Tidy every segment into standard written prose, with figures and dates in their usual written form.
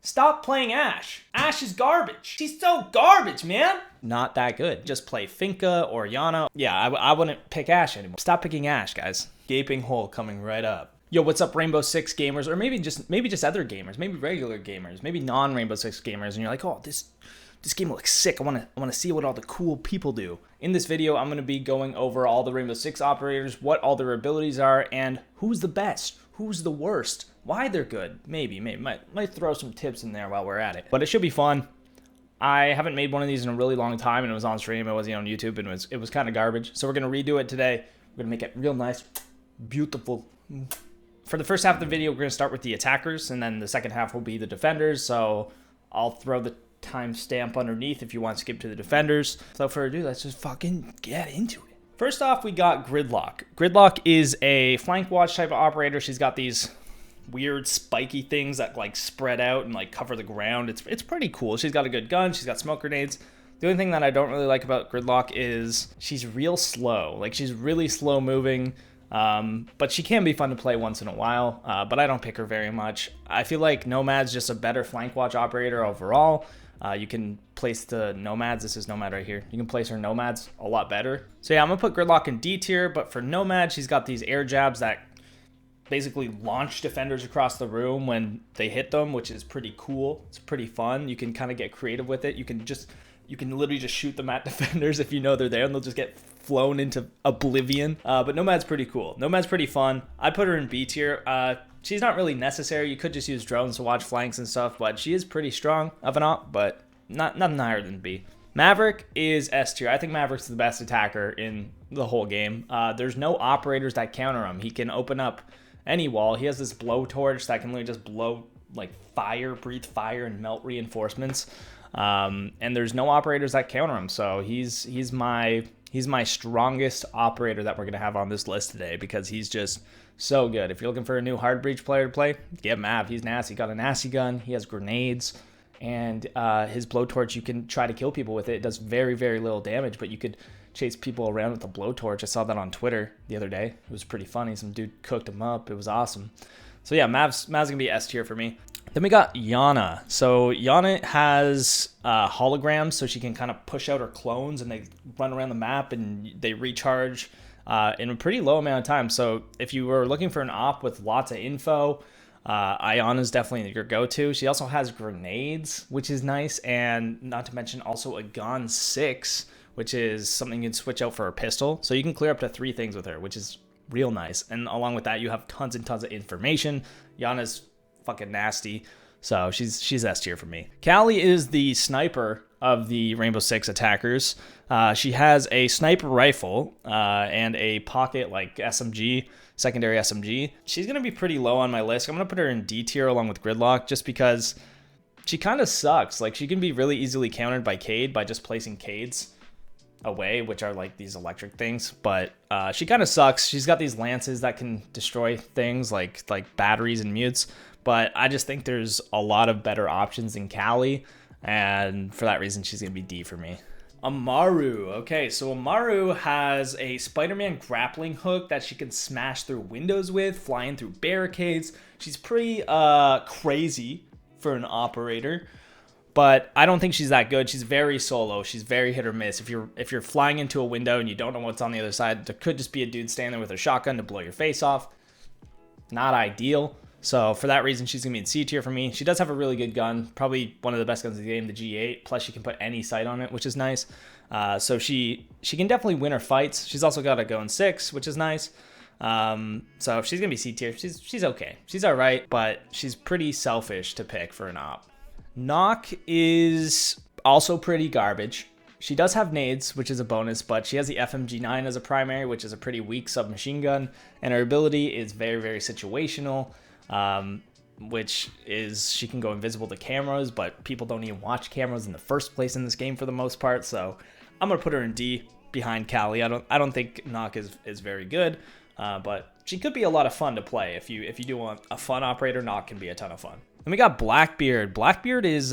Stop playing Ashe. Ashe is garbage. She's so garbage, man. Not that good. Just play Finka or Yana. Yeah, I wouldn't pick Ashe anymore. Stop picking Ashe, guys. Gaping hole coming right up. Yo, what's up, Rainbow Six gamers? Or maybe just other gamers. Maybe regular gamers. Maybe non-Rainbow Six gamers. And you're like, oh, this game looks sick. I want to see what all the cool people do. In this video, I'm going to be going over all the Rainbow Six operators, what all their abilities are, and who's the best, who's the worst, why they're good. Maybe might throw some tips in there while we're at it. But it should be fun. I haven't made one of these in a really long time, and it was on stream. It wasn't on YouTube, and it was kind of garbage. So we're going to redo it today. We're going to make it real nice, beautiful. For the first half of the video, we're going to start with the attackers, and then the second half will be the defenders. So I'll throw the timestamp underneath if you want to skip to the defenders. Without further ado, let's just fucking get into it. First off, we got Gridlock. Gridlock is a flank watch type of operator. She's got these weird spiky things that like spread out and like cover the ground. It's pretty cool. She's got a good gun. She's got smoke grenades. The only thing that I don't really like about Gridlock is she's real slow. Like, she's really slow moving. But she can be fun to play once in a while, but I don't pick her very much. I feel like Nomad's just a better flank watch operator overall. You can place the Nomads. This is Nomad right here. You can place her Nomads a lot better. So yeah, I'm gonna put Gridlock in D tier, but for Nomad, she's got these air jabs that basically launch defenders across the room when they hit them, which is pretty cool. It's pretty fun. You can kind of get creative with it. You can literally just shoot them at defenders if you know they're there, and they'll just get flown into oblivion. But Nomad's pretty cool. Nomad's pretty fun. I put her in B tier. She's not really necessary. You could just use drones to watch flanks and stuff, but she is pretty strong of an op, but nothing higher than B. Maverick is S tier. I think Maverick's the best attacker in the whole game. There's no operators that counter him. He can open up any wall. He has this blowtorch that can literally just blow like fire, breathe fire, and melt reinforcements. And there's no operators that counter him, so he's my strongest operator that we're gonna have on this list today because he's just so good. If you're looking for a new hard breach player to play, get Mav. He's nasty. Got a nasty gun. He has grenades, and his blowtorch, you can try to kill people with it. It does very, very little damage, but you could chase people around with the blowtorch. I saw that on Twitter the other day. It was pretty funny. Some dude cooked him up. It was awesome. So yeah, Mav's gonna be S tier for me. Then we got Yana. So Yana has holograms, so she can kind of push out her clones, and they run around the map, and they recharge in a pretty low amount of time. So if you were looking for an op with lots of info, Yana's definitely your go-to. She also has grenades, which is nice, and not to mention also a Gon 6, which is something you can switch out for a pistol. So you can clear up to 3 things with her, which is real nice. And along with that, you have tons and tons of information. Yana's fucking nasty, so she's S tier for me. Callie is the sniper of the Rainbow Six attackers. She has a sniper rifle and a pocket like SMG, secondary SMG. She's gonna be pretty low on my list. I'm gonna put her in D tier along with Gridlock just because she kind of sucks. Like, she can be really easily countered by Cade by just placing Cades away, which are like these electric things, but she kind of sucks. She's got these lances that can destroy things like batteries and mutes, but I just think there's a lot of better options than Callie, and for that reason, she's gonna be D for me. Amaru. Okay, so Amaru has a Spider-Man grappling hook that she can smash through windows with, flying through barricades. She's pretty crazy for an operator, but I don't think she's that good. She's very solo. She's very hit or miss. If you're flying into a window and you don't know what's on the other side, there could just be a dude standing there with a shotgun to blow your face off. Not ideal. So for that reason, she's gonna be in C tier for me. She does have a really good gun, probably one of the best guns in the game, the G8. Plus, she can put any sight on it, which is nice. So she can definitely win her fights. She's also got a Gon 6, which is nice. So she's gonna be C tier. She's okay. She's all right, but she's pretty selfish to pick for an op. Nock is also pretty garbage. She does have nades, which is a bonus, but she has the FMG9 as a primary, which is a pretty weak submachine gun, and her ability is very, very situational, which is she can go invisible to cameras, but people don't even watch cameras in the first place in this game for the most part, so I'm gonna put her in D behind Callie. I don't think Nock is very good, but she could be a lot of fun to play. If you do want a fun operator, Nock can be a ton of fun. Then we got Blackbeard. Blackbeard is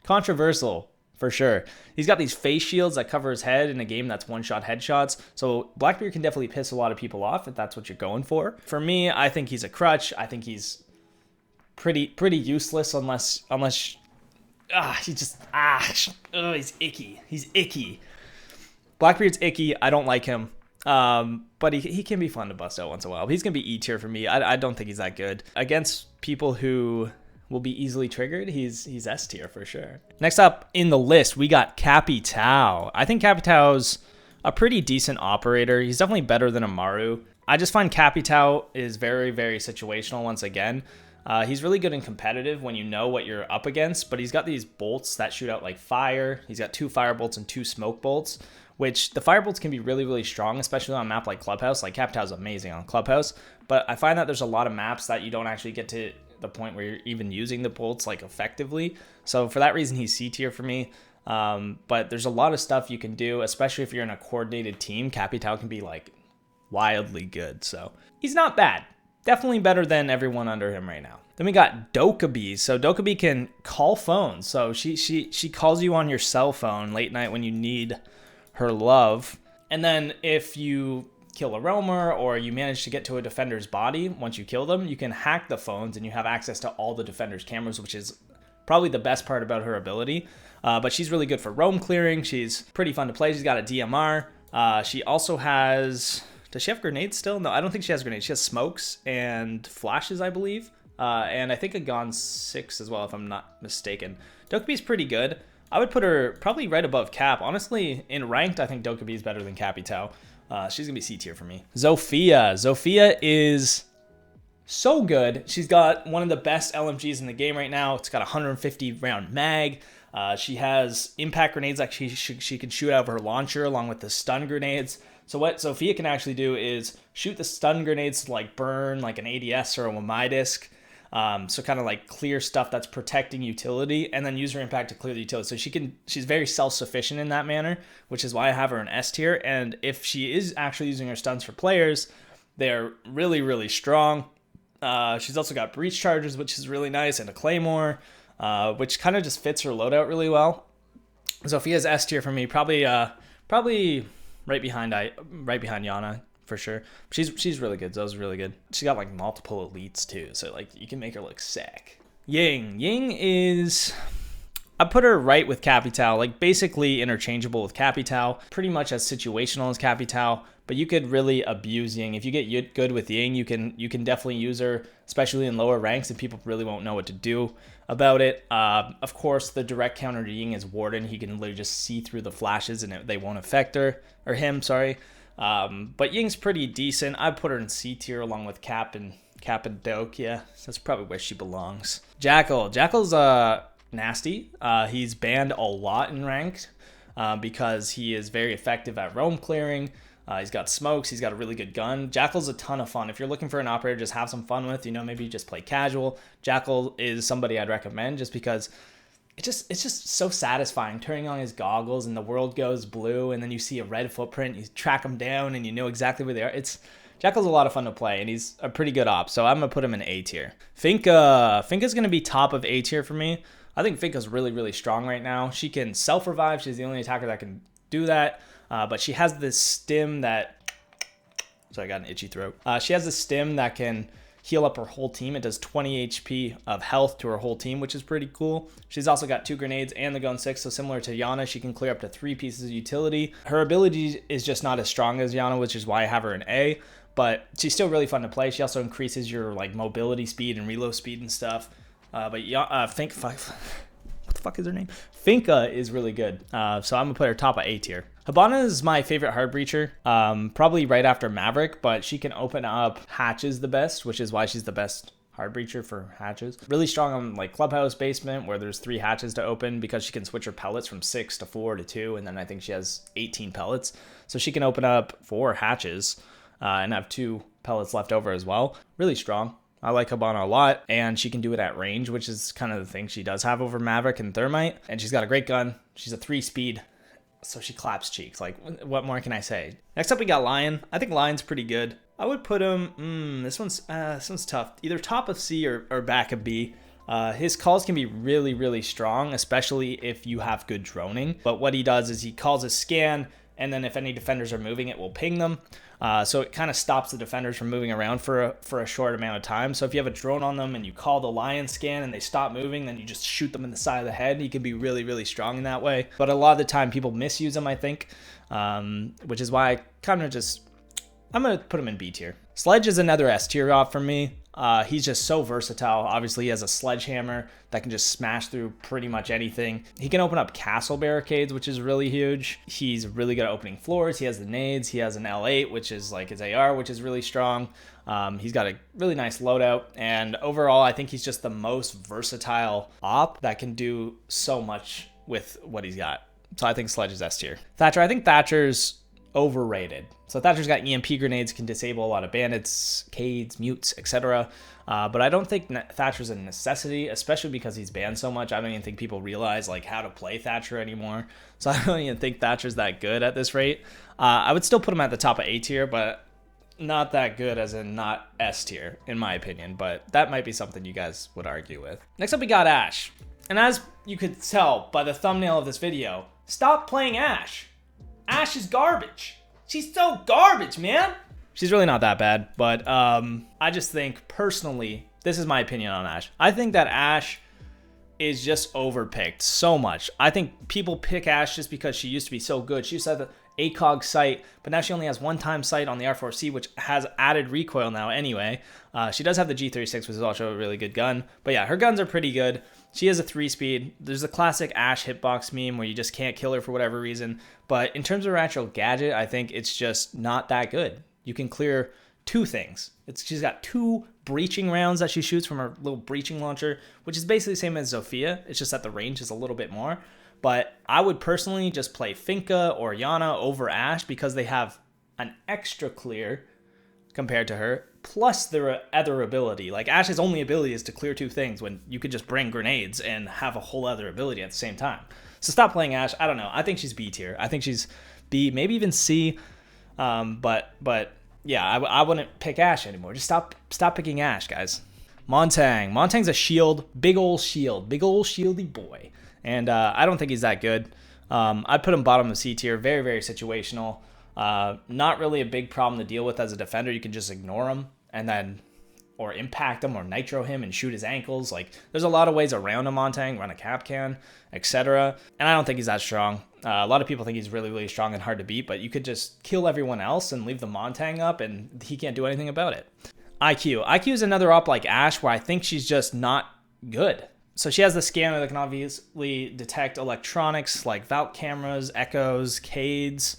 controversial for sure. He's got these face shields that cover his head in a game that's one-shot headshots. So Blackbeard can definitely piss a lot of people off if that's what you're going for. For me, I think he's a crutch. I think he's pretty useless unless he's icky. He's icky. Blackbeard's icky. I don't like him. But he can be fun to bust out once in a while. He's gonna be E tier for me. I don't think he's that good against people who will be easily triggered. He's S tier for sure. Next up in the list, we got Capitao. I think Capitao's a pretty decent operator. He's definitely better than Amaru. I just find Capitao is very, very situational once again. He's really good in competitive when you know what you're up against, but he's got these bolts that shoot out like fire. He's got 2 fire bolts and 2 smoke bolts, which the fire bolts can be really, really strong, especially on a map like Clubhouse. Like Capitao is amazing on Clubhouse, but I find that there's a lot of maps that you don't actually get to the point where you're even using the bolts like effectively. So for that reason, he's C tier for me. But there's a lot of stuff you can do, especially if you're in a coordinated team. Capitao can be like wildly good. So he's not bad. Definitely better than everyone under him right now. Then we got Dokkaebi. So Dokkaebi can call phones. So she calls you on your cell phone late night when you need her love. And then if you kill a roamer or you manage to get to a defender's body, once you kill them, you can hack the phones and you have access to all the defender's cameras, which is probably the best part about her ability. But she's really good for roam clearing. She's pretty fun to play. She's got a DMR. She also has... Does she have grenades still? No, I don't think she has grenades. She has smokes and flashes, I believe. And I think a Gon 6 as well, if I'm not mistaken. Dokkaebi's pretty good. I would put her probably right above Cap. Honestly, in ranked, I think Dokkaebi is better than Capitao. She's going to be C tier for me. Zofia. Zofia is so good. She's got one of the best LMGs in the game right now. It's got a 150 round mag. She has impact grenades like she can shoot out of her launcher along with the stun grenades. So what Zofia can actually do is shoot the stun grenades to like burn like an ADS or a Wamai-disc. So kind of like clear stuff that's protecting utility, and then use her impact to clear the utility. So she's very self-sufficient in that manner, which is why I have her in S tier. And if she is actually using her stuns for players, they're really, really strong. She's also got breach charges, which is really nice, and a claymore, which kind of just fits her loadout really well. Zofia's S tier for me, probably right behind Yana. For sure. She's really good. Zo's really good. She got like multiple elites too. So like you can make her look sick. Ying. Ying is... I put her right with Capitao. Like basically interchangeable with Capitao. Pretty much as situational as Capitao. But you could really abuse Ying. If you get good with Ying, you can definitely use her. Especially in lower ranks and people really won't know what to do about it. Of course, the direct counter to Ying is Warden. He can literally just see through the flashes and they won't affect her. Or him, sorry. But Ying's pretty decent. I'd put her in C tier along with Cap and Doke. Yeah, that's probably where she belongs. Jackal. Jackal's nasty. He's banned a lot in ranked because he is very effective at roam clearing. He's got smokes. He's got a really good gun. Jackal's a ton of fun. If you're looking for an operator, just have some fun with. Maybe just play casual. Jackal is somebody I'd recommend just because it's just so satisfying turning on his goggles and the world goes blue and then you see a red footprint, you track him down and you know exactly where they are. Jackal's a lot of fun to play and he's a pretty good op, so I'm gonna put him in A tier. Finka's gonna be top of A tier for me. I think Finka's really, really strong right now. She can self-revive. She's the only attacker that can do that, but she has this stim that... Sorry, I got an itchy throat. She has this stim that can heal up her whole team. It does 20 HP of health to her whole team, which is pretty cool. She's also got 2 grenades and the Gun 6, so similar to Yana, she can clear up to 3 pieces of utility. Her ability is just not as strong as Yana, which is why I have her in A, but she's still really fun to play. She also increases your like mobility speed and reload speed and stuff. What the fuck is her name? Finka is really good, so I'm gonna put her top of A tier. Hibana is my favorite hard breacher, probably right after Maverick, but she can open up hatches the best, which is why she's the best hard breacher for hatches. Really strong on like Clubhouse basement where there's 3 hatches to open because she can switch her pellets from 6 to 4 to 2, and then I think she has 18 pellets, so she can open up 4 hatches and have 2 pellets left over as well. Really strong. I like Hibana a lot, and she can do it at range, which is kind of the thing she does have over Maverick and Thermite, and she's got a great gun. She's a 3-speed, so she claps cheeks. Like, what more can I say? Next up, we got Lion. I think Lion's pretty good. I would put him, this one's tough. Either top of C or back of B. His calls can be really, really strong, especially if you have good droning. But what he does is he calls a scan, and then if any defenders are moving, it will ping them. So it kind of stops the defenders from moving around for a short amount of time. So if you have a drone on them and you call the lion scan and they stop moving, then you just shoot them in the side of the head. You can be really, really strong in that way. But a lot of the time people misuse them, I think, which is why I'm going to put him in B tier. Sledge is another S tier op for me. He's just so versatile. Obviously, he has a sledgehammer that can just smash through pretty much anything. He can open up castle barricades, which is really huge. He's really good at opening floors. He has the nades. He has an L8, which is like his AR, which is really strong. He's got a really nice loadout. And overall, I think he's just the most versatile op that can do so much with what he's got. So I think Sledge is S tier. Thatcher, I think Thatcher's overrated. So Thatcher's got EMP grenades, can disable a lot of bandits, cades, mutes, etc. But I don't think Thatcher's a necessity, especially because he's banned so much. I don't even think people realize like how to play Thatcher anymore. So I don't even think Thatcher's that good at this rate. I would still put him at the top of A tier, but not that good, as in not S tier, in my opinion. But that might be something you guys would argue with. Next up, we got Ashe. And as you could tell by the thumbnail of this video, stop playing Ashe. Ashe is garbage. She's so garbage, man. She's really not that bad, but I just think, personally, this is my opinion on Ashe. I think that Ashe is just overpicked so much. I think people pick Ashe just because she used to be so good. She used to have the ACOG sight, but now she only has one-time sight on the R4C, which has added recoil now anyway. She does have the G36, which is also a really good gun. But yeah, her guns are pretty good. She has a 3-speed. There's the classic Ashe hitbox meme where you just can't kill her for whatever reason. But in terms of her actual gadget, I think it's just not that good. You can clear 2 things. She's got 2 breaching rounds that she shoots from her little breaching launcher, which is basically the same as Zofia. It's just that the range is a little bit more. But I would personally just play Finka or Yana over Ashe because they have an extra clear compared to her, plus their other ability. Like, Ashe's only ability is to clear 2 things when you could just bring grenades and have a whole other ability at the same time. So stop playing Ashe. I don't know. I think she's B tier. I think she's B, maybe even C. But yeah, I wouldn't pick Ashe anymore. Just stop picking Ashe, guys. Montang's a shield, big ol' shieldy boy. And I don't think he's that good. I'd put him bottom of C tier. Very, very situational. Not really a big problem to deal with as a defender. You can just ignore him and then, or impact him or nitro him and shoot his ankles. Like, there's a lot of ways around a Montang, run a Capcam, etc. And I don't think he's that strong. A lot of people think he's really, really strong and hard to beat, but you could just kill everyone else and leave the Montang up and he can't do anything about it. IQ is another op like Ashe where I think she's just not good. So she has the scanner that can obviously detect electronics like Valk cameras, echoes, cades,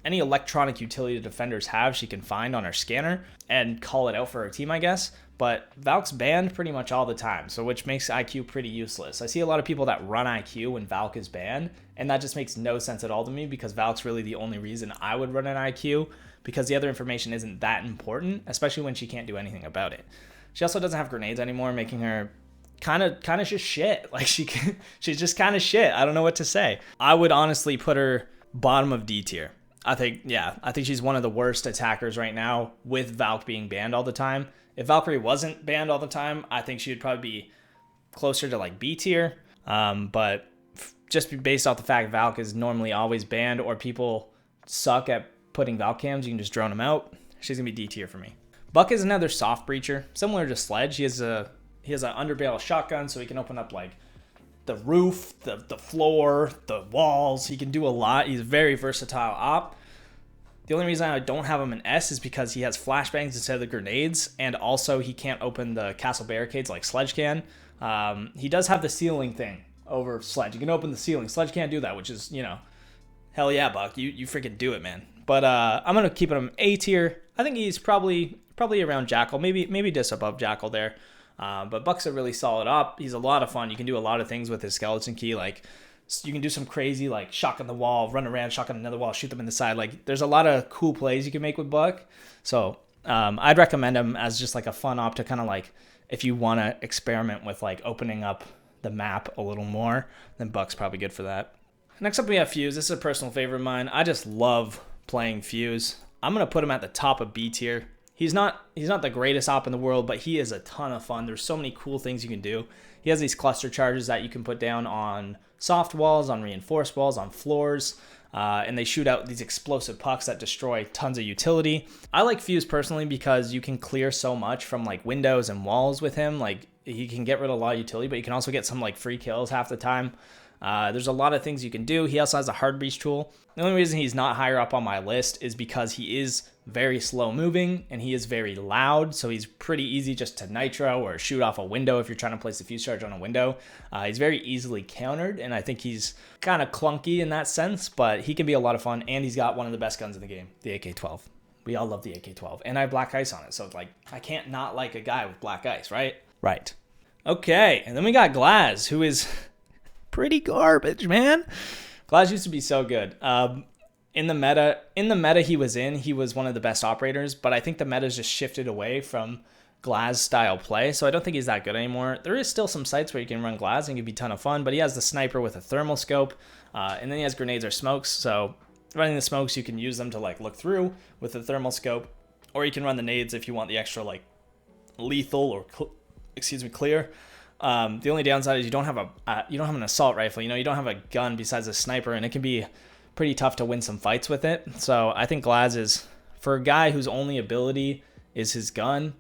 any electronic utility defenders have, she can find on her scanner and call it out for her team, I guess. But Valk's banned pretty much all the time, so which makes IQ pretty useless. I see a lot of people that run IQ when Valk is banned, and that just makes no sense at all to me because Valk's really the only reason I would run an IQ because the other information isn't that important, especially when she can't do anything about it. She also doesn't have grenades anymore, making her kind of just shit. Like, she's just kind of shit. I don't know what to say. I would honestly put her bottom of D tier. I think she's one of the worst attackers right now with Valk being banned all the time. If Valkyrie wasn't banned all the time, I think she would probably be closer to like B tier. But just based off the fact Valk is normally always banned or people suck at putting Valk cams, you can just drone them out. She's gonna be D tier for me. Buck is another soft breacher, similar to Sledge. He has an underbarrel shotgun, so he can open up like the roof, the floor, the walls. He can do a lot. He's a very versatile op. The only reason I don't have him in S is because he has flashbangs instead of the grenades, and also he can't open the castle barricades like Sledge can. He does have the ceiling thing over Sledge. You can open the ceiling. Sledge can't do that, which is, hell yeah, Buck. You freaking do it, man. But I'm going to keep him A tier. I think he's probably around Jackal, maybe just above Jackal there. But Buck's a really solid op. He's a lot of fun. You can do a lot of things with his skeleton key. Like, you can do some crazy, like, shotgun the wall, run around, shotgun another wall, shoot them in the side. Like, there's a lot of cool plays you can make with Buck. So I'd recommend him as just, like, a fun op to kind of, like, if you want to experiment with, like, opening up the map a little more, then Buck's probably good for that. Next up, we have Fuse. This is a personal favorite of mine. I just love playing Fuse. I'm going to put him at the top of B tier. He's not the greatest op in the world, but he is a ton of fun. There's so many cool things you can do. He has these cluster charges that you can put down on soft walls, on reinforced walls, on floors, and they shoot out these explosive pucks that destroy tons of utility. I like Fuse personally because you can clear so much from like windows and walls with him. Like he can get rid of a lot of utility, but you can also get some like free kills half the time. There's a lot of things you can do. He also has a hard breach tool. The only reason he's not higher up on my list is because he is very slow moving and he is very loud. So he's pretty easy just to nitro or shoot off a window if you're trying to place a fuse charge on a window. He's very easily countered, and I think he's kind of clunky in that sense, but he can be a lot of fun, and he's got one of the best guns in the game, the AK-12. We all love the AK-12, and I have black ice on it, so it's like I can't not like a guy with black ice, right? Right. Okay, and then we got Glaz, who is pretty garbage, man. Glaz used to be so good. In the meta he was one of the best operators, but I think the meta's just shifted away from Glaz style play, so I don't think he's that good anymore. There is still some sites where you can run Glaz and it can be a ton of fun, but he has the sniper with a thermal scope, and then he has grenades or smokes, so running the smokes, you can use them to like look through with the thermal scope, or you can run the nades if you want the extra like lethal or clear. The only downside is you don't have an assault rifle. You don't have a gun besides a sniper, and it can be pretty tough to win some fights with it. So I think Glaz is, for a guy whose only ability is his gun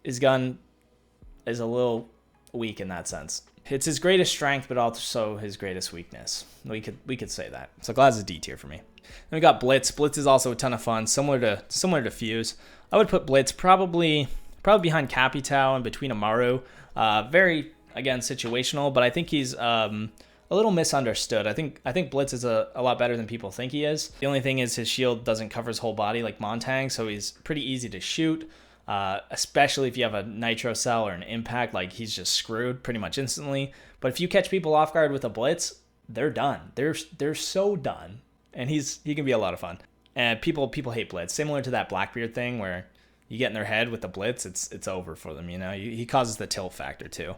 is a little weak in that sense. It's his greatest strength, but also his greatest weakness. We could say that. So Glaz is D tier for me. Then we got Blitz. Blitz is also a ton of fun, similar to Fuse. I would put Blitz probably behind Capitao and between Amaru. Very, again, situational, but I think he's a little misunderstood. I think Blitz is a lot better than people think he is. The only thing is his shield doesn't cover his whole body like Montang, so he's pretty easy to shoot, especially if you have a nitro cell or an impact. Like, he's just screwed pretty much instantly. But if you catch people off guard with a Blitz, they're done. They're so done, and he can be a lot of fun. And people hate Blitz, similar to that Blackbeard thing where you get in their head with the Blitz, it's over for them, He causes the tilt factor too.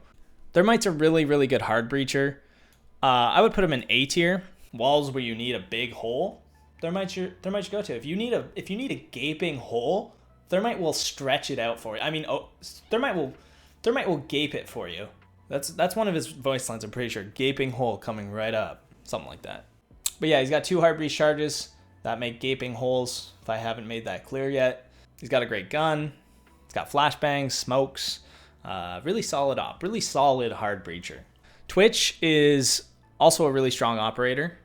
Thermite's a really, really good hard breacher. I would put him in A tier. Walls where you need a big hole, Thermite your go-to. If you need a gaping hole, Thermite will stretch it out for you. I mean, Thermite will gape it for you. That's one of his voice lines, I'm pretty sure. Gaping hole coming right up. Something like that. But yeah, he's got 2 hard breach charges that make gaping holes, if I haven't made that clear yet. He's got a great gun. He's got flashbangs, smokes. Really solid op. Really solid hard breacher. Twitch is also a really strong operator.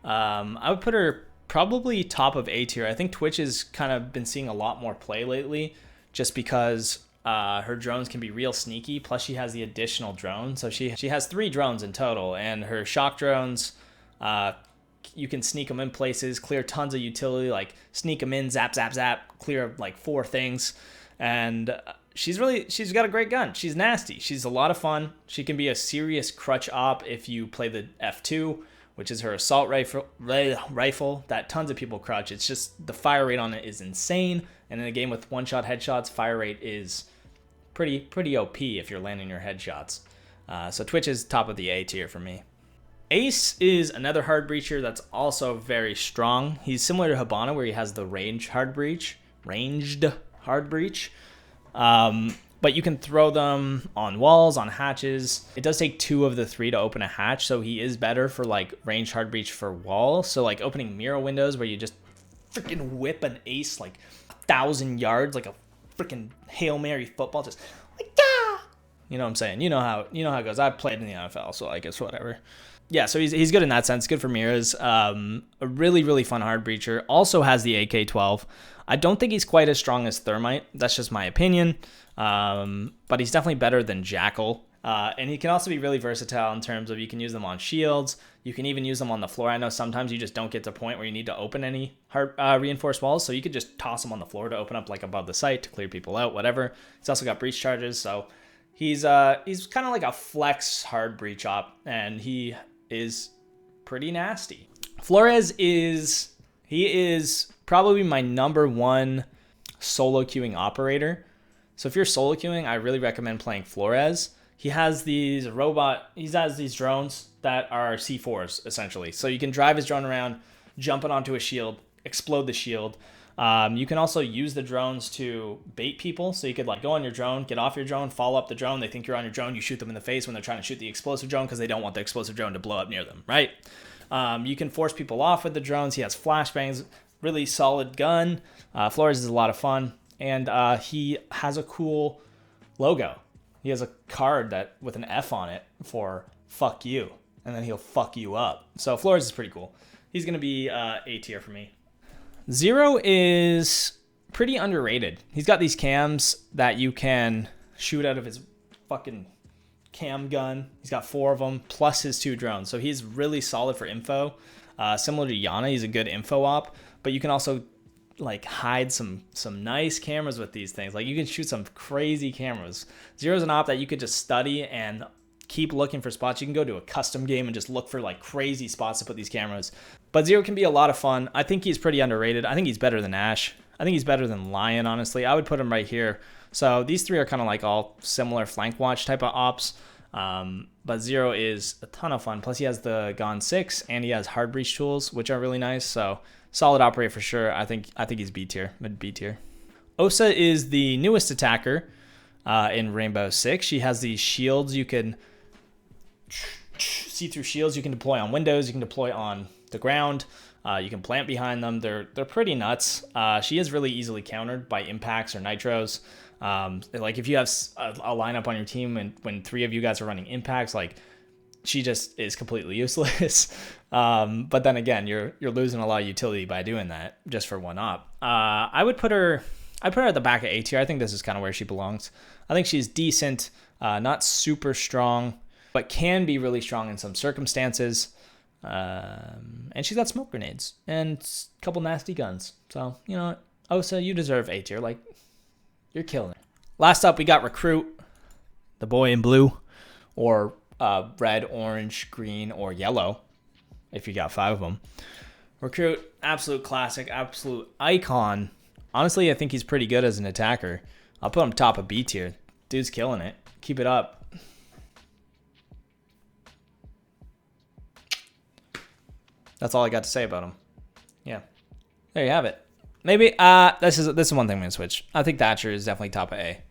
I would put her probably top of A tier. I think Twitch has kind of been seeing a lot more play lately just because her drones can be real sneaky. Plus she has the additional drone. So she has 3 drones in total, and her shock drones, you can sneak them in places, clear tons of utility, like sneak them in, zap, zap, zap, clear like 4 things. And she's got a great gun. She's nasty. She's a lot of fun. She can be a serious crutch op if you play the F2, which is her assault rifle that tons of people crutch. It's just the fire rate on it is insane. And in a game with one-shot headshots, fire rate is pretty OP if you're landing your headshots. So Twitch is top of the A tier for me. Ace is another hard breacher that's also very strong. He's similar to Hibana, where he has the ranged hard breach. But you can throw them on walls, on hatches. It does take 2 of the 3 to open a hatch, so he is better for like ranged hard breach for walls. So like opening Mira windows where you just freaking whip an ace like 1,000 yards, like a freaking Hail Mary football, just like, ah! You know what I'm saying? You know how it goes. I've played in the NFL, so I guess whatever. Yeah, so he's good in that sense. Good for Miras. A really, really fun hard breacher. Also has the AK-12. I don't think he's quite as strong as Thermite. That's just my opinion. But he's definitely better than Jackal. And he can also be really versatile in terms of you can use them on shields. You can even use them on the floor. I know sometimes you just don't get to a point where you need to open any hard reinforced walls. So you could just toss them on the floor to open up like above the site to clear people out, whatever. He's also got breach charges. So he's kind of like a flex hard breach op. And he is pretty nasty. Flores is probably my number 1 solo queuing operator. So if you're solo queuing, I really recommend playing Flores. He has these drones that are C4s essentially. So you can drive his drone around, jump it onto a shield, explode the shield. You can also use the drones to bait people. So you could like go on your drone, get off your drone, follow up the drone. They think you're on your drone. You shoot them in the face when they're trying to shoot the explosive drone because they don't want the explosive drone to blow up near them, right? You can force people off with the drones. He has flashbangs, really solid gun. Flores is a lot of fun. And he has a cool logo. He has a card that with an F on it for fuck you. And then he'll fuck you up. So Flores is pretty cool. He's going to be A tier for me. Zero is pretty underrated. He's got these cams that you can shoot out of his fucking cam gun. He's got 4 of them, plus his 2 drones. So he's really solid for info. Similar to Yana, he's a good info op. But you can also like hide some nice cameras with these things. Like you can shoot some crazy cameras. Zero's an op that you could just study and keep looking for spots. You can go to a custom game and just look for like crazy spots to put these cameras. But Zero can be a lot of fun. I think he's pretty underrated. I think he's better than Ash. I think he's better than Lion, honestly. I would put him right here. So these 3 are kind of like all similar flank watch type of ops. But Zero is a ton of fun. Plus he has the Gon 6 and he has hard breach tools, which are really nice. So solid operator for sure. I think he's B tier, mid B tier. Osa is the newest attacker in Rainbow Six. She has these shields you can see through shields. You can deploy on windows. You can deploy on the ground. You can plant behind them. They're pretty nuts. She is really easily countered by impacts or nitros. Like if you have a lineup on your team and when 3 of you guys are running impacts, like she just is completely useless. But then again, you're losing a lot of utility by doing that just for one op. I'd put her at the back of A tier. I think this is kind of where she belongs. I think she's decent, not super strong, but can be really strong in some circumstances. And she's got smoke grenades and a couple nasty guns. So, you know what? Osa, you deserve A tier. Like, you're killing it. Last up, we got Recruit, the boy in blue, or red, orange, green, or yellow, if you got 5 of them. Recruit, absolute classic, absolute icon. Honestly, I think he's pretty good as an attacker. I'll put him top of B tier. Dude's killing it. Keep it up. That's all I got to say about him. Yeah. There you have it. Maybe this is one thing I'm gonna switch. I think Thatcher is definitely top of A.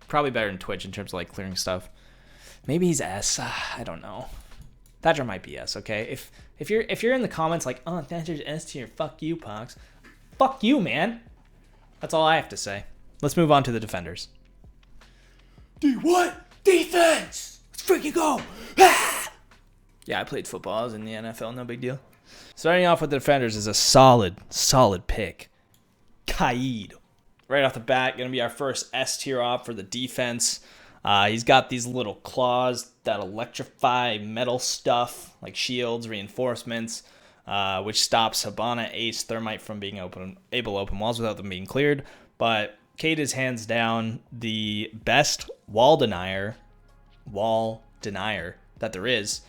Probably better than Twitch in terms of like clearing stuff. Maybe he's S. I don't know. Thatcher might be S, okay? If you're in the comments like, oh, Thatcher's S tier, fuck you, Pox. Fuck you, man. That's all I have to say. Let's move on to the defenders. What? Defense! Let's freaking go! Ah! Yeah, I played football. I was in the NFL. No big deal. Starting off with the defenders is a solid pick. Kaid. Right off the bat, going to be our first S tier op for the defense. He's got these little claws that electrify metal stuff like shields, reinforcements, which stops Hibana, Ace, Thermite from being able to open walls without them being cleared. But Kaid is hands down the best wall denier that there is.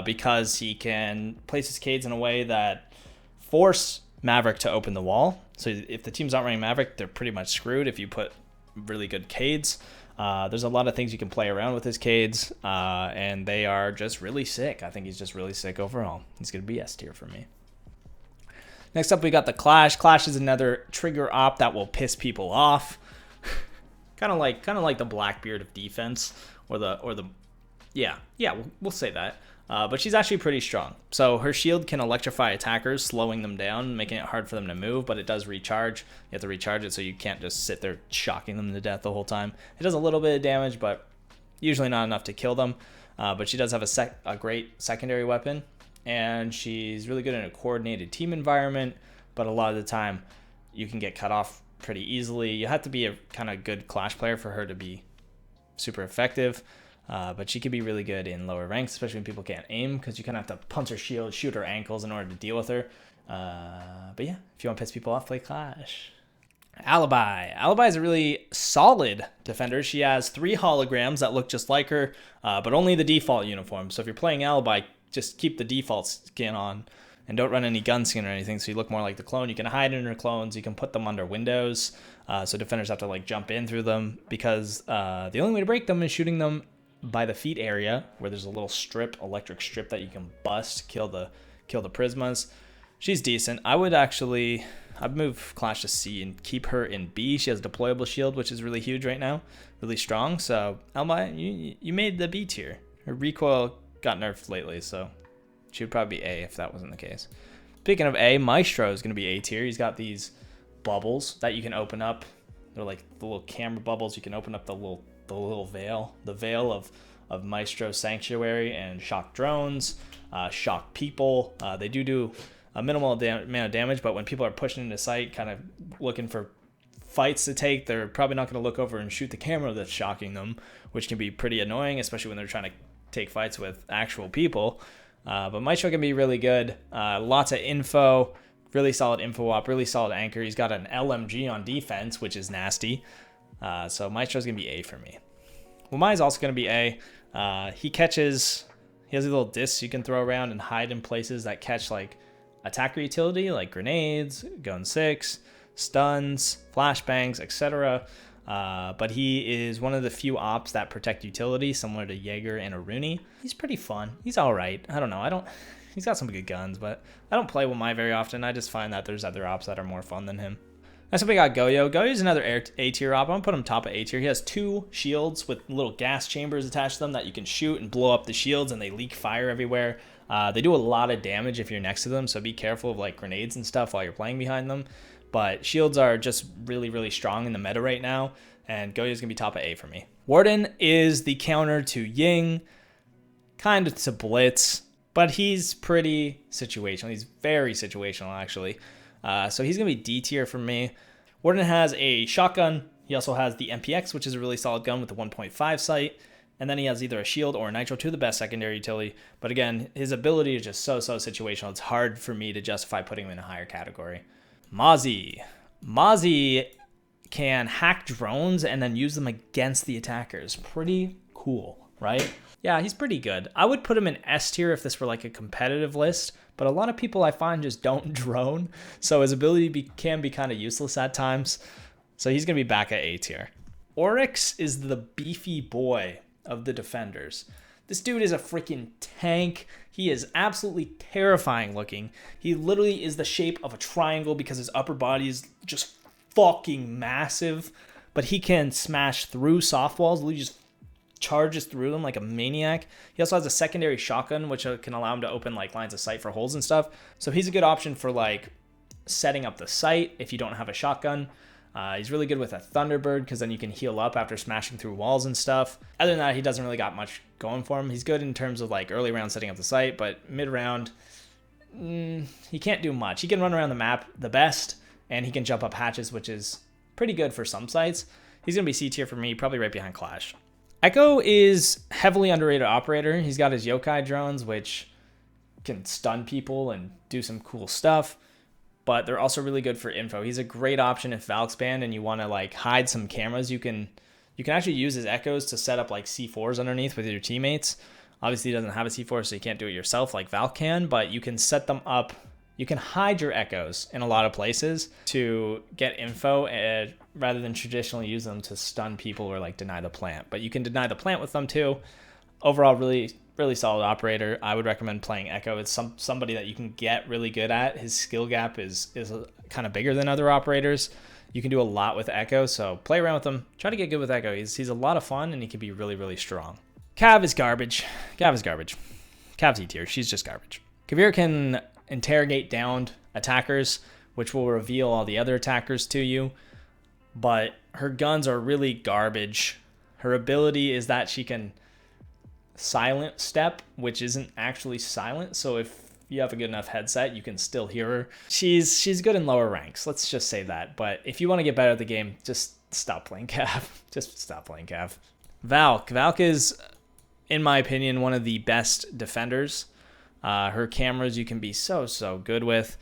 Because he can place his Cades in a way that force Maverick to open the wall. So if the team's not running Maverick, they're pretty much screwed if you put really good Cades. There's a lot of things you can play around with his Cades, and they are just really sick. I think he's just really sick overall. He's going to be S tier for me. Next up, we got the Clash. Clash is another trigger op that will piss people off. kind of like the Blackbeard of defense, yeah, we'll say that. But she's actually pretty strong. So her shield can electrify attackers, slowing them down, making it hard for them to move, but it does recharge. You have to recharge it so you can't just sit there shocking them to death the whole time. It does a little bit of damage, but usually not enough to kill them. But she does have a great secondary weapon, and she's really good in a coordinated team environment, but a lot of the time you can get cut off pretty easily. You have to be a kind of good Clash player for her to be super effective. But she could be really good in lower ranks, especially when people can't aim, because you kind of have to punch her shield, shoot her ankles in order to deal with her. But yeah, if you want to piss people off, play Clash. Alibi. Alibi is a really solid defender. She has 3 holograms that look just like her, but only the default uniform. So if you're playing Alibi, just keep the default skin on and don't run any gun skin or anything, so you look more like the clone. You can hide in her clones. You can put them under windows, so defenders have to like jump in through them, because the only way to break them is shooting them by the feet area, where there's a little electric strip that you can bust, kill the prismas. She's decent. I'd move Clash to C and keep her in B. She has deployable shield, which is really huge right now, really strong. So Alibi, you made the B tier. Her recoil got nerfed lately, so she would probably be A if that wasn't the case. Speaking of A, Maestro is going to be A tier. He's got these bubbles that you can open up. They're like the little camera bubbles. You can open up the little veil, the veil of Maestro Sanctuary, and shock drones, shock people. They do a minimal amount of damage, but when people are pushing into sight, kind of looking for fights to take, they're probably not going to look over and shoot the camera that's shocking them, which can be pretty annoying, especially when they're trying to take fights with actual people. But Maestro can be really good. Lots of info, really solid info op, really solid anchor. He's got an LMG on defense, which is nasty. So Maestro's going to be A for me. Wamai's also going to be A. He has these little discs you can throw around and hide in places that catch like attacker utility, like grenades, gun 6, stuns, flashbangs, etc. But he is one of the few ops that protect utility, similar to Jaeger and a Rooney. He's pretty fun. He's all right. I don't know. He's got some good guns, but I don't play Wamai very often. I just find that there's other ops that are more fun than him. Next up, we got Goyo. Goyo's another A tier op. I'm gonna put him top of A tier. He has 2 shields with little gas chambers attached to them that you can shoot and blow up the shields, and they leak fire everywhere. They do a lot of damage if you're next to them, so be careful of like grenades and stuff while you're playing behind them. But shields are just really, really strong in the meta right now, and Goyo's gonna be top of A for me. Warden is the counter to Ying, kind of to Blitz, but he's pretty situational. He's very situational, actually. So he's going to be D tier for me. Warden has a shotgun. He also has the MPX, which is a really solid gun with the 1.5 sight. And then he has either a shield or a nitro, 2 of the best secondary utility. But again, his ability is just so situational. It's hard for me to justify putting him in a higher category. Mozzie. Mozzie can hack drones and then use them against the attackers. Pretty cool, right? Yeah, he's pretty good. I would put him in S tier if this were like a competitive list, but a lot of people I find just don't drone, so his ability can be kind of useless at times. So he's going to be back at A tier. Oryx is the beefy boy of the defenders. This dude is a freaking tank. He is absolutely terrifying looking. He literally is the shape of a triangle because his upper body is just fucking massive, but he can smash through soft walls, literally just charges through them like a maniac. He also has a secondary shotgun, which can allow him to open like lines of sight for holes and stuff. So he's a good option for like setting up the site if you don't have a shotgun. He's really good with a Thunderbird because then you can heal up after smashing through walls and stuff. Other than that, he doesn't really got much going for him. He's good in terms of like early round setting up the site, but mid round, he can't do much. He can run around the map the best, and he can jump up hatches, which is pretty good for some sites. He's going to be C tier for me, probably right behind Clash. Echo is heavily underrated operator. He's got his yokai drones, which can stun people and do some cool stuff, but they're also really good for info. He's a great option if Valk's banned and you want to like hide some cameras. You can actually use his echoes to set up like C4s underneath with your teammates. Obviously, he doesn't have a C4, so you can't do it yourself like Valk can, but you can set them up. You can hide your echoes in a lot of places to get info rather than traditionally use them to stun people or like deny the plant. But you can deny the plant with them too. Overall, really, really solid operator. I would recommend playing Echo. It's somebody that you can get really good at. His skill gap is kind of bigger than other operators. You can do a lot with Echo, so play around with him. Try to get good with Echo. He's a lot of fun, and he can be really, really strong. Cav is garbage. Cav is garbage. Cav's E tier. She's just garbage. Kavir can interrogate downed attackers, which will reveal all the other attackers to you, but her guns are really garbage. Her ability is that she can silent step, which isn't actually silent, so if you have a good enough headset, you can still hear her. She's good in lower ranks, let's just say that, but if you want to get better at the game, just stop playing Cav. Just stop playing Cav. Valk is, in my opinion, one of the best defenders. Her cameras you can be so good with.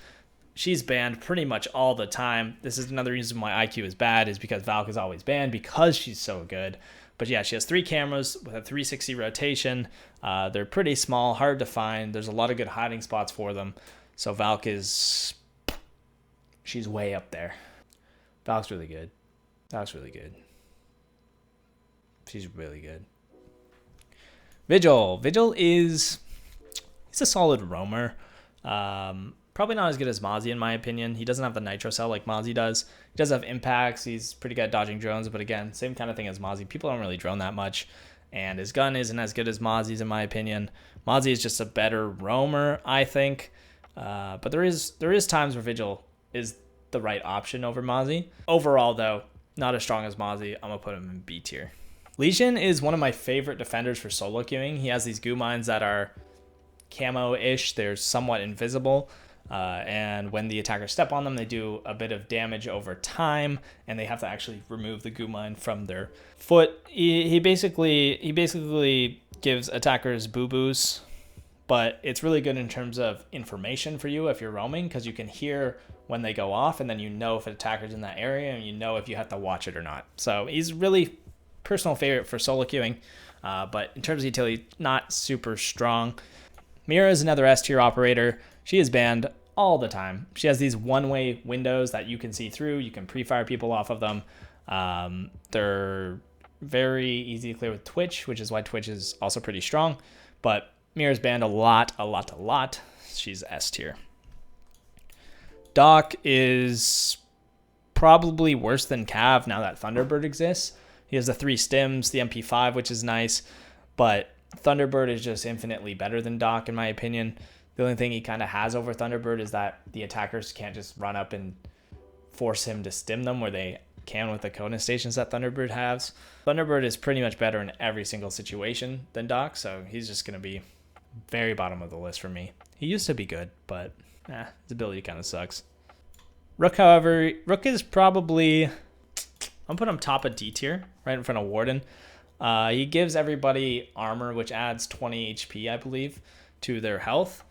She's banned pretty much all the time. This is another reason why IQ is bad, is because Valk is always banned because she's so good. But yeah, she has 3 cameras with a 360 rotation. They're pretty small, hard to find. There's a lot of good hiding spots for them. So Valk she's way up there. Valk's really good. Valk's really good. She's really good. Vigil is... He's a solid roamer. Probably not as good as Mozzie in my opinion. He doesn't have the Nitro Cell like Mozzie does. He does have impacts. He's pretty good at dodging drones, but again, same kind of thing as Mozzie. People don't really drone that much, and his gun isn't as good as Mozzie's in my opinion. Mozzie is just a better roamer, I think. But there is times where Vigil is the right option over Mozzie. Overall, though, not as strong as Mozzie. I'm gonna put him in B tier. Legion is one of my favorite defenders for solo queuing. He has these goo mines that are camo-ish. They're somewhat invisible. And when the attackers step on them, they do a bit of damage over time, and they have to actually remove the goo mine from their foot. He basically gives attackers boo-boos, but it's really good in terms of information for you if you're roaming, because you can hear when they go off, and then you know if an attacker's in that area, and you know if you have to watch it or not. So he's really personal favorite for solo queuing, but in terms of utility, not super strong. Mira is another S tier operator. She is banned all the time. She has these one-way windows that you can see through. You can pre-fire people off of them. They're very easy to clear with Twitch, which is why Twitch is also pretty strong. But Mira's banned a lot. She's S tier. Doc is probably worse than Cav now that Thunderbird exists. He has the 3 stims, the MP5, which is nice, but Thunderbird is just infinitely better than Doc in my opinion. The only thing he kind of has over Thunderbird is that the attackers can't just run up and force him to stim them where they can with the Kona stations that Thunderbird has. Thunderbird is pretty much better in every single situation than Doc, so he's just going to be very bottom of the list for me. He used to be good, but his ability kind of sucks. Rook, however, Rook is probably... I'm putting him top of D tier, right in front of Warden. He gives everybody armor, which adds 20 HP, I believe, to their health.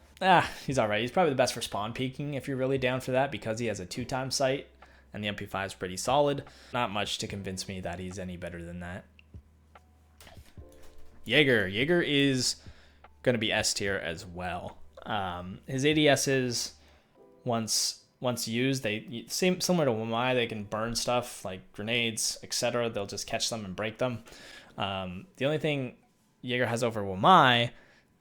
He's alright. He's probably the best for spawn peeking if you're really down for that, because he has a 2-time sight and the MP5 is pretty solid. Not much to convince me that he's any better than that. Jaeger is going to be S tier as well. His ADSs, once used, they seem similar to Wamai. They can burn stuff like grenades, etc. They'll just catch them and break them. The only thing Jaeger has over Wamai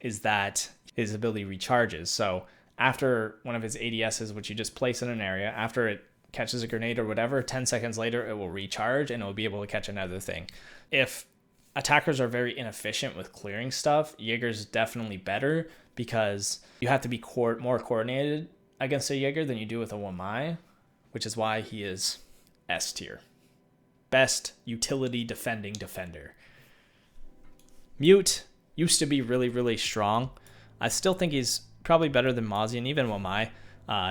is that his ability recharges. So after one of his ADSs, which you just place in an area, after it catches a grenade or whatever, 10 seconds later it will recharge and it will be able to catch another thing. If attackers are very inefficient with clearing stuff, Jaeger's definitely better, because you have to be more coordinated against a Jaeger than you do with a Wamai, which is why he is S tier. Best utility defending defender. Mute used to be really strong. I still think he's probably better than Mozzie and even Wamai.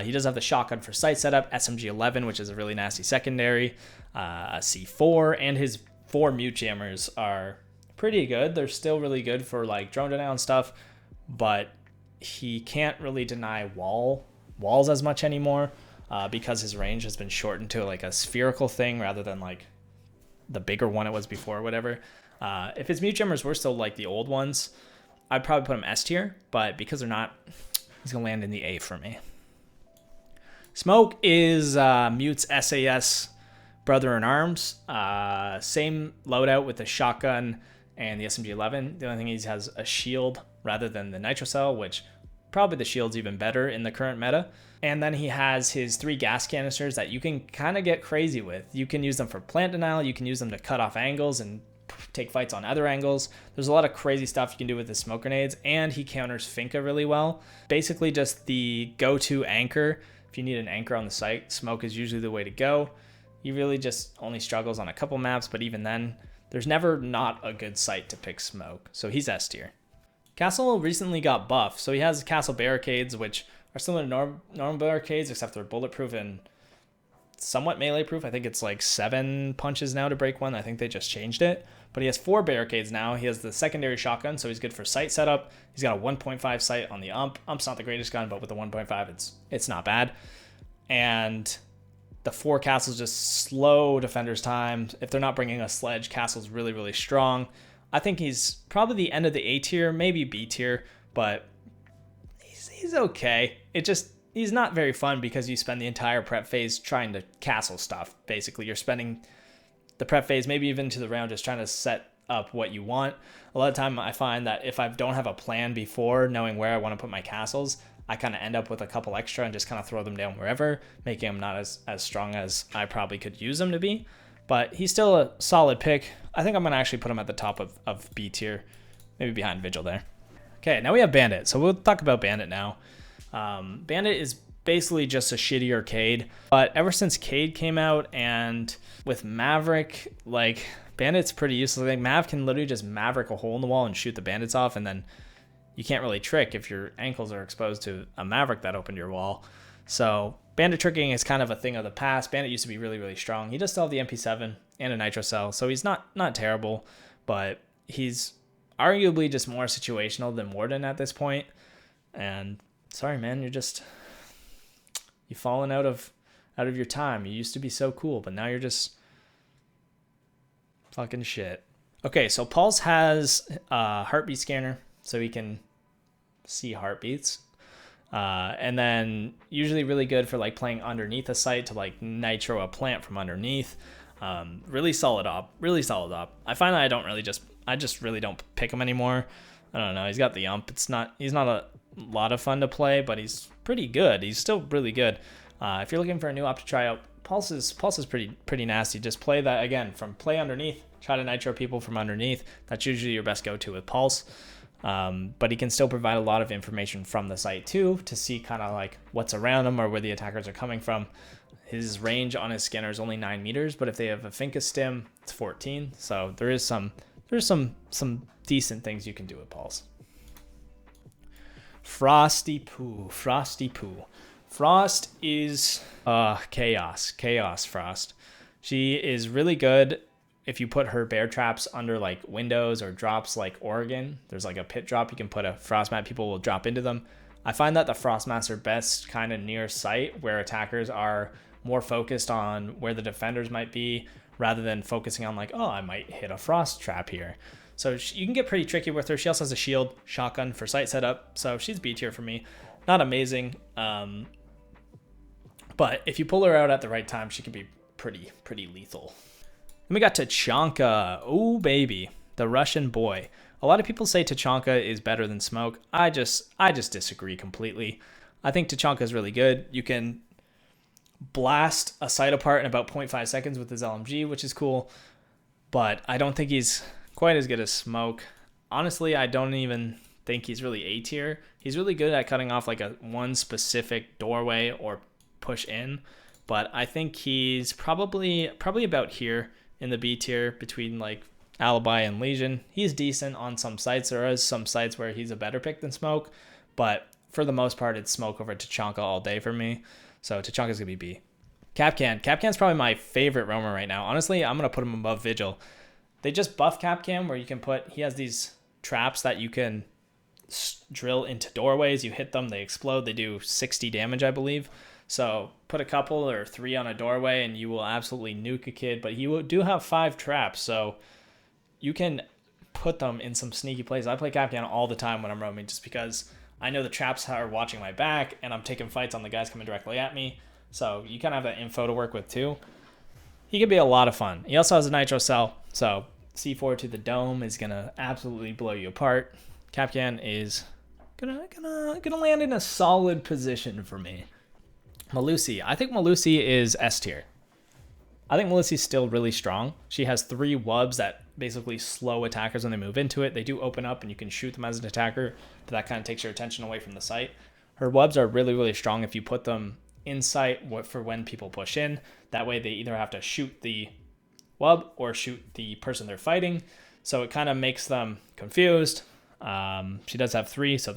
He does have the shotgun for sight setup, SMG-11, which is a really nasty secondary, a C4, and his 4 mute jammers are pretty good. They're still really good for like drone denial and stuff, but he can't really deny walls as much anymore because his range has been shortened to like a spherical thing rather than like the bigger one it was before or whatever. If his mute jammers were still like the old ones, I'd probably put him S tier, but because they're not, he's going to land in the A for me. Smoke is Mute's SAS brother in arms. Same loadout with the shotgun and the SMG-11. The only thing is he has a shield rather than the Nitro Cell, which probably the shield's even better in the current meta. And then he has his 3 gas canisters that you can kind of get crazy with. You can use them for plant denial. You can use them to cut off angles and take fights on other angles. There's a lot of crazy stuff you can do with the smoke grenades, and he counters Finka really well. Basically just the go-to anchor. If you need an anchor on the site, smoke is usually the way to go. He really just only struggles on a couple maps, but even then, there's never not a good site to pick smoke. So he's S tier. Castle recently got buffed, so he has castle barricades, which are similar to normal barricades, except they're bulletproof and somewhat melee proof. I think it's like 7 punches now to break one. I think they just changed it. But he has 4 barricades now. He has the secondary shotgun, so he's good for sight setup. He's got a 1.5 sight on the ump. Ump's not the greatest gun, but with the 1.5, it's not bad. And the 4 castles just slow defenders' time. If they're not bringing a sledge, castle's really strong. I think he's probably the end of the A tier, maybe B tier, but he's okay. He's not very fun because you spend the entire prep phase trying to castle stuff. Basically, you're spending the prep phase, maybe even to the round, just trying to set up what you want. A lot of time I find that if I don't have a plan before knowing where I want to put my castles, I kind of end up with a couple extra and just kind of throw them down wherever, making him not as strong as I probably could use him to be. But he's still a solid pick. I think I'm going to actually put him at the top of B tier, maybe behind Vigil there. Okay, now we have Bandit. So we'll talk about Bandit now. Bandit is basically just a shittier Cade, but ever since Cade came out and with Maverick, like, Bandit's pretty useless. Like, Mav can literally just Maverick a hole in the wall and shoot the bandits off, and then you can't really trick if your ankles are exposed to a Maverick that opened your wall. So Bandit tricking is kind of a thing of the past. Bandit used to be really, really strong. He does still have the MP7 and a Nitro Cell, so he's not terrible, but he's arguably just more situational than Warden at this point. And sorry, man, you've fallen out of your time. You used to be so cool, but now you're just fucking shit. Okay, so Pulse has a heartbeat scanner, so he can see heartbeats. And then usually really good for like playing underneath a site to like nitro a plant from underneath. Really solid op. I find that I just really don't pick him anymore. I don't know. He's got the ump. He's not a lot of fun to play, but he's pretty good. He's still really good. If you're looking for a new op to try out, Pulse is pretty nasty. Just play that again from play underneath. Try to nitro people from underneath. That's usually your best go-to with Pulse. But he can still provide a lot of information from the site too to see kind of like what's around him or where the attackers are coming from. His range on his scanner is only 9 meters, but if they have a Finka stim, it's 14. So there's some decent things you can do with Pulse. Frosty Poo. Frost is chaos Frost. She is really good if you put her bear traps under like windows or drops like Oregon. There's like a pit drop, you can put a frost mat, people will drop into them. I find that the frost mats are best kind of near sight where attackers are more focused on where the defenders might be rather than focusing on like, oh, I might hit a frost trap here. So you can get pretty tricky with her. She also has a shield, shotgun for site setup, so she's B tier for me. Not amazing, but if you pull her out at the right time, she can be pretty lethal. Then we got Tachanka. Oh, baby. The Russian boy. A lot of people say Tachanka is better than Smoke. I just disagree completely. I think Tachanka is really good. You can blast a site apart in about 0.5 seconds with his LMG, which is cool. But I don't think he's quite as good as Smoke. Honestly, I don't even think he's really A tier. He's really good at cutting off like one specific doorway or push in. But I think he's probably about here in the B tier between like Alibi and Legion. He's decent on some sites. There is some sites where he's a better pick than Smoke, but for the most part, it's Smoke over Tachanka all day for me. So Tachanka's gonna be B. Capcan's probably my favorite roamer right now. Honestly, I'm gonna put him above Vigil. They just buff Capcam where you can he has these traps that you can drill into doorways. You hit them, they explode. They do 60 damage, I believe. So put a couple or 3 on a doorway and you will absolutely nuke a kid. But you do have 5 traps, so you can put them in some sneaky places. I play Capcam all the time when I'm roaming just because I know the traps are watching my back and I'm taking fights on the guys coming directly at me. So you kind of have that info to work with too. He could be a lot of fun. He also has a Nitro Cell, so C4 to the dome is going to absolutely blow you apart. Capcam is gonna land in a solid position for me. Melusi. I think Melusi is S tier. I think Melusi's still really strong. She has 3 wubs that basically slow attackers when they move into it. They do open up and you can shoot them as an attacker, but that kind of takes your attention away from the site. Her wubs are really, really strong if you put them in sight for when people push in. That way they either have to shoot the wub or shoot the person they're fighting. So it kind of makes them confused. She does have 3, so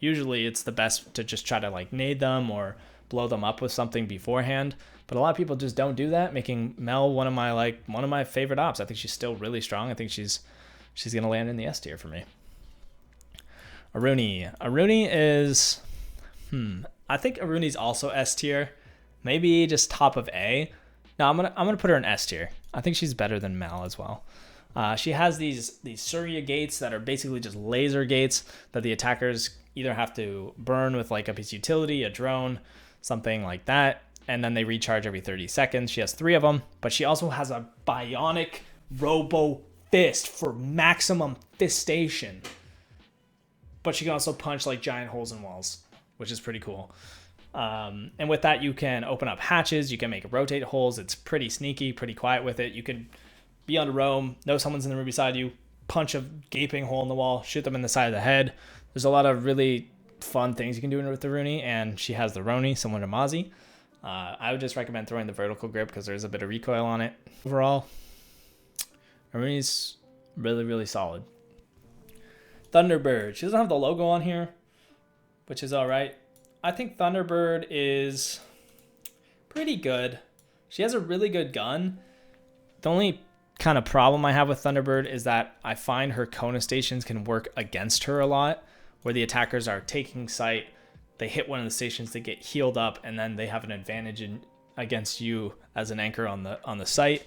it's the best to just try to like nade them or blow them up with something beforehand. But a lot of people just don't do that, making Mel one of my favorite ops. I think she's still really strong. I think she's gonna land in the S tier for me. Rooney is I think Rooney's also S tier, maybe just top of A. No, I'm gonna put her in S tier. I think she's better than Mel as well. She has these Surya gates that are basically just laser gates that the attackers either have to burn with like a piece of utility, a drone, something like that, and then they recharge every 30 seconds. She has 3 of them, but she also has a bionic robo fist for maximum fistation. But she can also punch like giant holes in walls. which is pretty cool. And with that, you can open up hatches. You can make rotate holes. It's pretty sneaky, pretty quiet with it. You can be on a roam, know someone's in the room beside you, punch a gaping hole in the wall, shoot them in the side of the head. There's a lot of really fun things you can do with the Rooney, and she has the Rooney, similar to Mozzie. I would just recommend throwing the vertical grip because there's a bit of recoil on it. Overall, Rooney's really, really solid. Thunderbird. She doesn't have the logo on here, which is all right. I think Thunderbird is pretty good. She has a really good gun. The only kind of problem I have with Thunderbird is that I find her Kona stations can work against her a lot, where the attackers are taking sight, they hit one of the stations, they get healed up, and then they have an advantage against you as an anchor on the site.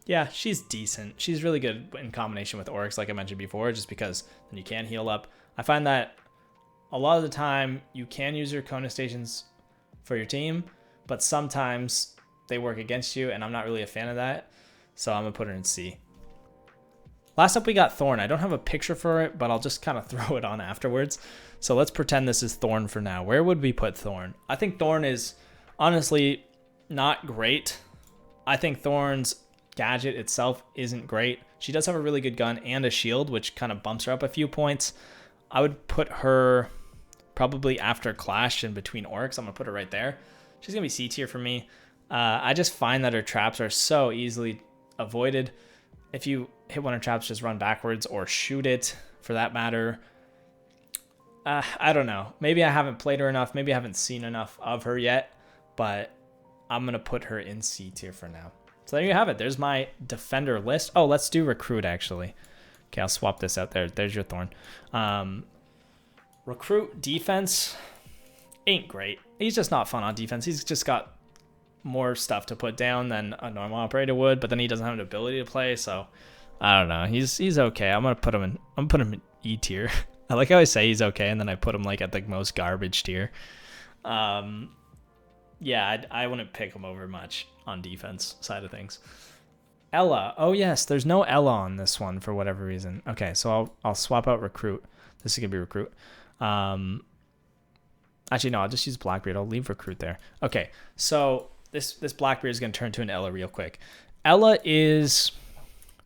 Yeah, she's decent. She's really good in combination with Oryx, like I mentioned before, just because then you can heal up. I find that a lot of the time you can use your Kona stations for your team, but sometimes they work against you, and I'm not really a fan of that. So I'm going to put her in C. Last up, we got Thorn. I don't have a picture for it, but I'll just kind of throw it on afterwards. So let's pretend this is Thorn for now. Where would we put Thorn? I think Thorn is honestly not great. I think Thorn's gadget itself isn't great. She does have a really good gun and a shield, which kind of bumps her up a few points. I would put her probably after Clash and between Oryx. I'm going to put her right there. She's going to be C tier for me. I just find that her traps are so easily avoided. If you hit one of her traps, just run backwards or shoot it for that matter. I don't know. Maybe I haven't played her enough. Maybe I haven't seen enough of her yet, but I'm going to put her in C tier for now. So there you have it. There's my defender list. Oh, let's do recruit actually. Okay, I'll swap this out there. There's your Thorn. Recruit defense ain't great. He's just not fun on defense. He's just got more stuff to put down than a normal operator would, but then he doesn't have an ability to play, so I don't know. He's okay. I'm gonna put him in E tier. I like how I say he's okay, and then I put him like at the most garbage tier. Yeah, I wouldn't pick him over much on defense side of things. Ella. Oh yes, there's no Ella on this one for whatever reason. Okay, so I'll swap out recruit. This is gonna be recruit. Actually no, I'll just use Blackbeard. I'll leave recruit there. Okay, so this Blackbeard is gonna turn to an Ella real quick. Ella is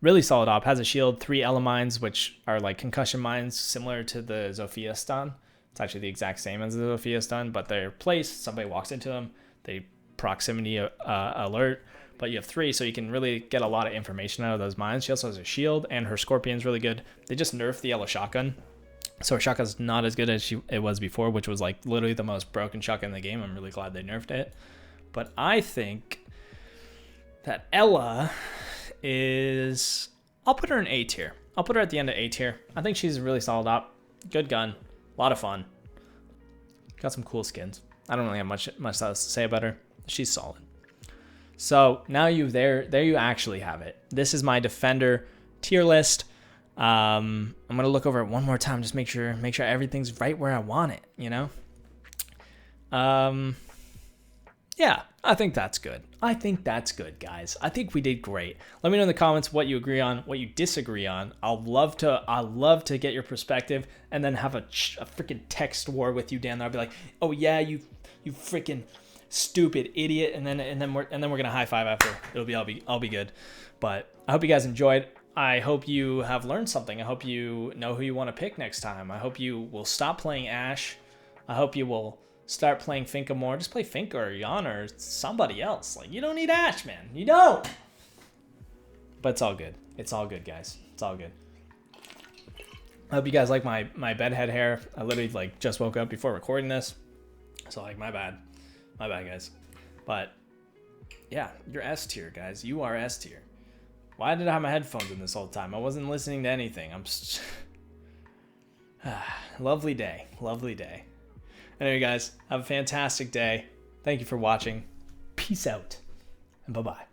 really solid op. Has a shield, 3 Ella mines, which are like concussion mines, similar to the Zofia stun. It's actually the exact same as the Zofia stun, but they're placed. Somebody walks into them. They proximity alert. But you have 3, so you can really get a lot of information out of those mines. She also has a shield, and her Scorpion's really good. They just nerfed the Ella shotgun. So her shotgun's not as good as it was before, which was like literally the most broken shotgun in the game. I'm really glad they nerfed it. But I think that Ella is... I'll put her in A tier. I'll put her at the end of A tier. I think she's a really solid op. Good gun. A lot of fun. Got some cool skins. I don't really have much else to say about her. She's solid. So now there you actually have it. This is my defender tier list. I'm gonna look over it one more time, just make sure everything's right where I want it, you know? Yeah, I think that's good. I think that's good, guys. I think we did great. Let me know in the comments what you agree on, what you disagree on. I'll love to get your perspective and then have a freaking text war with you down there. I'll be like, oh yeah, you freaking stupid idiot, and then we're gonna high five after. I'll be good. But I hope you guys enjoyed. I hope you have learned something. I hope you know who you want to pick next time. I hope you will stop playing Ashe. I hope you will start playing Finka more. Just play Finka or Yana or somebody else. Like, you don't need Ashe, man. You don't. But it's all good. It's all good, guys. It's all good. I hope you guys like my bedhead hair. I literally like just woke up before recording this. So like, my bad. My bad, guys. But yeah, you're S tier, guys. You are S tier. Why did I have my headphones in this whole time? I wasn't listening to anything. Lovely day. Lovely day. Anyway, guys, have a fantastic day. Thank you for watching. Peace out. And bye-bye.